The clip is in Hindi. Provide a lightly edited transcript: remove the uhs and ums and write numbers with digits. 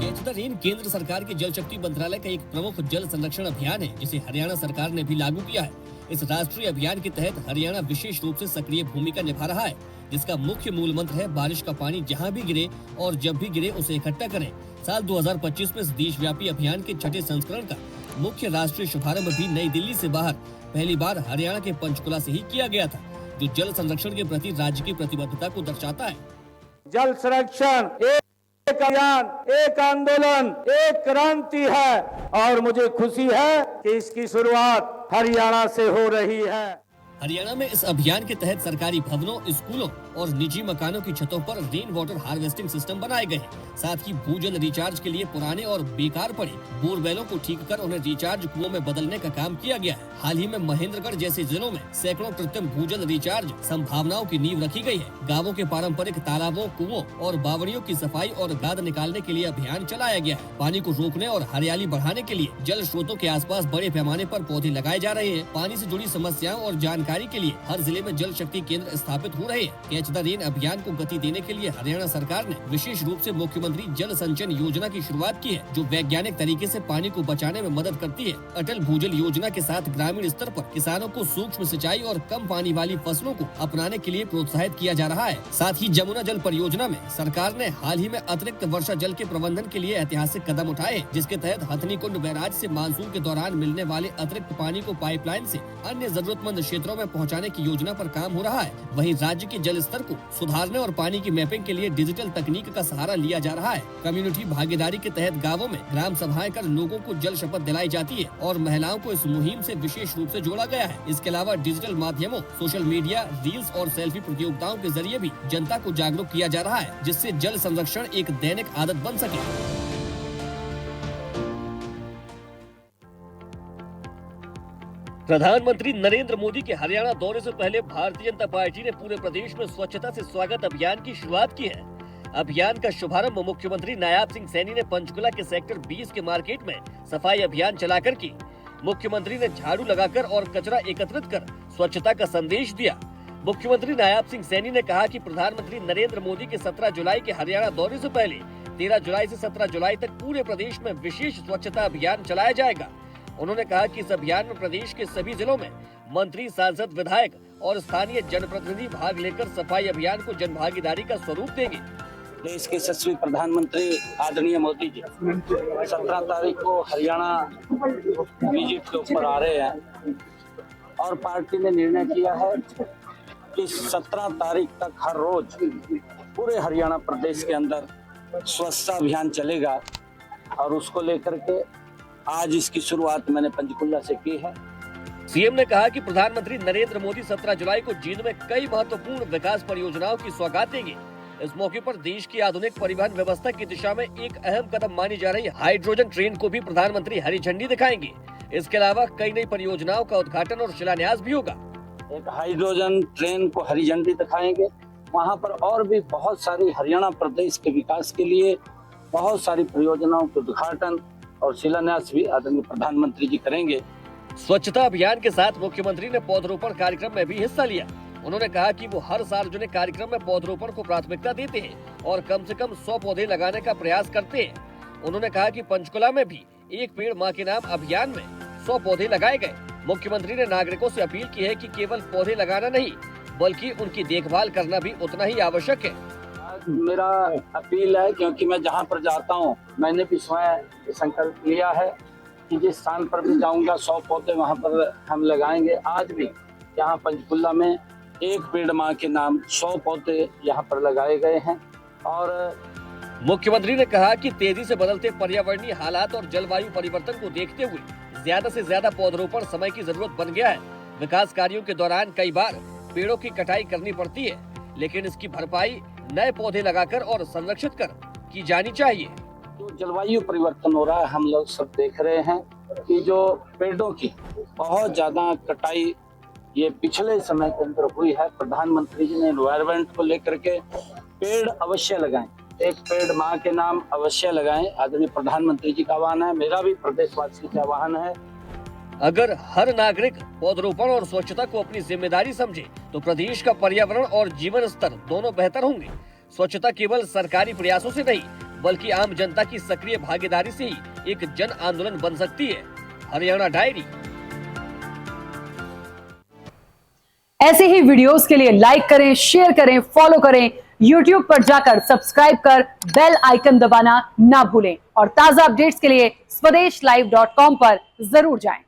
कैच द रेन केंद्र सरकार के जल शक्ति मंत्रालय का एक प्रमुख जल संरक्षण अभियान है, जिसे हरियाणा सरकार ने भी लागू किया है। इस राष्ट्रीय अभियान के तहत हरियाणा विशेष रूप से सक्रिय भूमिका निभा रहा है, जिसका मुख्य मूल मंत्र है बारिश का पानी जहां भी गिरे और जब भी गिरे उसे इकट्ठा करें। साल 2025 में इस देशव्यापी अभियान के छठे संस्करण का मुख्य राष्ट्रीय शुभारंभ भी नई दिल्ली से बाहर पहली बार हरियाणा के पंचकुला से ही किया गया था, जो जल संरक्षण के प्रति राज्य की प्रतिबद्धता को दर्शाता है। जल संरक्षण एक अभियान, एक आंदोलन, एक क्रांति है और मुझे खुशी है कि इसकी शुरुआत हरियाणा से हो रही है। हरियाणा में इस अभियान के तहत सरकारी भवनों, स्कूलों और निजी मकानों की छतों पर रेन वाटर हार्वेस्टिंग सिस्टम बनाए गए हैं। साथ ही भूजल रिचार्ज के लिए पुराने और बेकार पड़े बोरवेलों को ठीक कर उन्हें रिचार्ज कुओं में बदलने का काम किया गया है। हाल ही में महेंद्रगढ़ जैसे जिलों में सैकड़ों कृत्रिम भूजल रिचार्ज संभावनाओं की नींव रखी गई है। गाँवों के पारंपरिक तालाबों, कुओं और बावड़ियों की सफाई और गाद निकालने के लिए अभियान चलाया गया है। पानी को रोकने और हरियाली बढ़ाने के लिए जल स्रोतों के आसपास बड़े पैमाने पर पौधे लगाए जा रहे हैं। पानी से जुड़ी समस्याओं और जानकारी के लिए हर जिले में जल शक्ति केंद्र स्थापित हो रहे हैं। कैच द रेन अभियान को गति देने के लिए हरियाणा सरकार ने विशेष रूप से मुख्यमंत्री जल संचयन योजना की शुरुआत की है, जो वैज्ञानिक तरीके से पानी को बचाने में मदद करती है। अटल भूजल योजना के साथ ग्रामीण स्तर पर किसानों को सूक्ष्म सिंचाई और कम पानी वाली फसलों को अपनाने के लिए प्रोत्साहित किया जा रहा है। साथ ही जमुना जल परियोजना में सरकार ने हाल ही में अतिरिक्त वर्षा जल के प्रबंधन के लिए ऐतिहासिक कदम उठाए, जिसके तहत हथनी कुंड बैराज से मानसून के दौरान मिलने वाले अतिरिक्त पानी को पाइपलाइन से अन्य जरूरतमंद क्षेत्रों में पहुंचाने की योजना पर काम हो रहा है। वहीं राज्य के जल स्तर को सुधारने और पानी की मैपिंग के लिए डिजिटल तकनीक का सहारा लिया जा रहा है। कम्युनिटी भागीदारी के तहत गाँवों में ग्राम सभाएं कर लोगों को जल शपथ दिलाई जाती है और महिलाओं को इस मुहिम से विशेष रूप से जोड़ा गया है। इसके अलावा डिजिटल माध्यमों, सोशल मीडिया, रील्स और सेल्फी प्रतियोगिताओं के जरिए भी जनता को जागरूक किया जा रहा है, जिससे जल संरक्षण एक दैनिक आदत बन सके। प्रधानमंत्री नरेंद्र मोदी के हरियाणा दौरे से पहले भारतीय जनता पार्टी ने पूरे प्रदेश में स्वच्छता से स्वागत अभियान की शुरुआत की है। अभियान का शुभारंभ मुख्यमंत्री नायाब सिंह सैनी ने पंचकुला के सेक्टर 20 के मार्केट में सफाई अभियान चलाकर की। मुख्यमंत्री ने झाड़ू लगाकर और कचरा एकत्रित कर स्वच्छता का संदेश दिया। मुख्यमंत्री नायाब सिंह सैनी ने कहा कि प्रधानमंत्री नरेंद्र मोदी के 17 जुलाई के हरियाणा दौरे से पहले 13 जुलाई से 17 जुलाई तक पूरे प्रदेश में विशेष स्वच्छता अभियान चलाया जाएगा। उन्होंने कहा कि इस अभियान में प्रदेश के सभी जिलों में मंत्री, सांसद, विधायक और स्थानीय जनप्रतिनिधि भाग लेकर सफाई अभियान को जनभागीदारी का स्वरूप देंगे। देश के यशस्वी प्रधानमंत्री आदरणीय मोदी जी 17 तारीख को हरियाणा विजिट के ऊपर आ रहे हैं और पार्टी ने निर्णय किया है कि 17 तारीख तक हर रोज पूरे हरियाणा प्रदेश के अंदर स्वच्छता अभियान चलेगा और उसको लेकर के आज इसकी शुरुआत मैंने पंचकुला से की है। सीएम ने कहा कि प्रधानमंत्री नरेंद्र मोदी 17 जुलाई को जींद में कई महत्वपूर्ण विकास परियोजनाओं की सौगात देंगे। इस मौके पर देश की आधुनिक परिवहन व्यवस्था की दिशा में एक अहम कदम मानी जा रही हाइड्रोजन ट्रेन को भी प्रधानमंत्री हरी झंडी दिखाएंगे। इसके अलावा कई नई परियोजनाओं का उद्घाटन और शिलान्यास भी होगा। एक हाइड्रोजन ट्रेन को हरी झंडी दिखाएंगे, वहाँ पर और भी बहुत सारी हरियाणा प्रदेश के विकास के लिए बहुत सारी परियोजनाओं के उद्घाटन और शिलान्यास भी आदरणीय प्रधानमंत्री जी करेंगे। स्वच्छता अभियान के साथ मुख्यमंत्री ने पौधरोपण कार्यक्रम में भी हिस्सा लिया। उन्होंने कहा कि वो हर सार्वजनिक कार्यक्रम में पौधरोपण को प्राथमिकता देते हैं और कम से कम 100 पौधे लगाने का प्रयास करते हैं। उन्होंने कहा कि पंचकुला में भी एक पेड़ माँ के नाम अभियान में 100 पौधे लगाए गए। मुख्यमंत्री ने नागरिकों से अपील की है कि केवल पौधे लगाना नहीं, बल्कि उनकी देखभाल करना भी उतना ही आवश्यक है। मेरा अपील है, क्योंकि मैं जहाँ पर जाता हूँ मैंने भी स्वयं संकल्प लिया है कि जिस स्थान पर भी जाऊँगा 100 पौधे वहाँ पर हम लगाएंगे। आज भी यहाँ पंचकुला में एक पेड़ माँ के नाम 100 पौधे यहाँ पर लगाए गए हैं। और मुख्यमंत्री ने कहा कि तेजी से बदलते पर्यावरणीय हालात और जलवायु परिवर्तन को देखते हुए ज्यादा से ज्यादा पौधरोपण समय की जरूरत बन गया है। विकास कार्यों के दौरान कई बार पेड़ों की कटाई करनी पड़ती है, लेकिन इसकी भरपाई नए पौधे लगाकर और संरक्षित कर की जानी चाहिए। जो जलवायु परिवर्तन हो रहा है, हम लोग सब देख रहे हैं कि जो पेड़ों की बहुत ज्यादा कटाई ये पिछले समय के अंदर हुई है। प्रधानमंत्री जी ने एनवायरनमेंट को लेकर के पेड़ अवश्य लगाएं, एक पेड़ माँ के नाम अवश्य लगाएं। आदरणीय प्रधानमंत्री जी का आह्वान है, मेरा भी प्रदेशवासी का आह्वान है। अगर हर नागरिक पौधरोपण और स्वच्छता को अपनी जिम्मेदारी समझे तो प्रदेश का पर्यावरण और जीवन स्तर दोनों बेहतर होंगे। स्वच्छता केवल सरकारी प्रयासों से नहीं, बल्कि आम जनता की सक्रिय भागीदारी से ही एक जन आंदोलन बन सकती है। हरियाणा डायरी। ऐसे ही वीडियोस के लिए लाइक करें, शेयर करें, फॉलो करें। YouTube पर जाकर सब्सक्राइब कर बेल आइकन दबाना ना भूलें और ताजा अपडेट्स के लिए स्वदेशलाइव.com पर जरूर जाएं।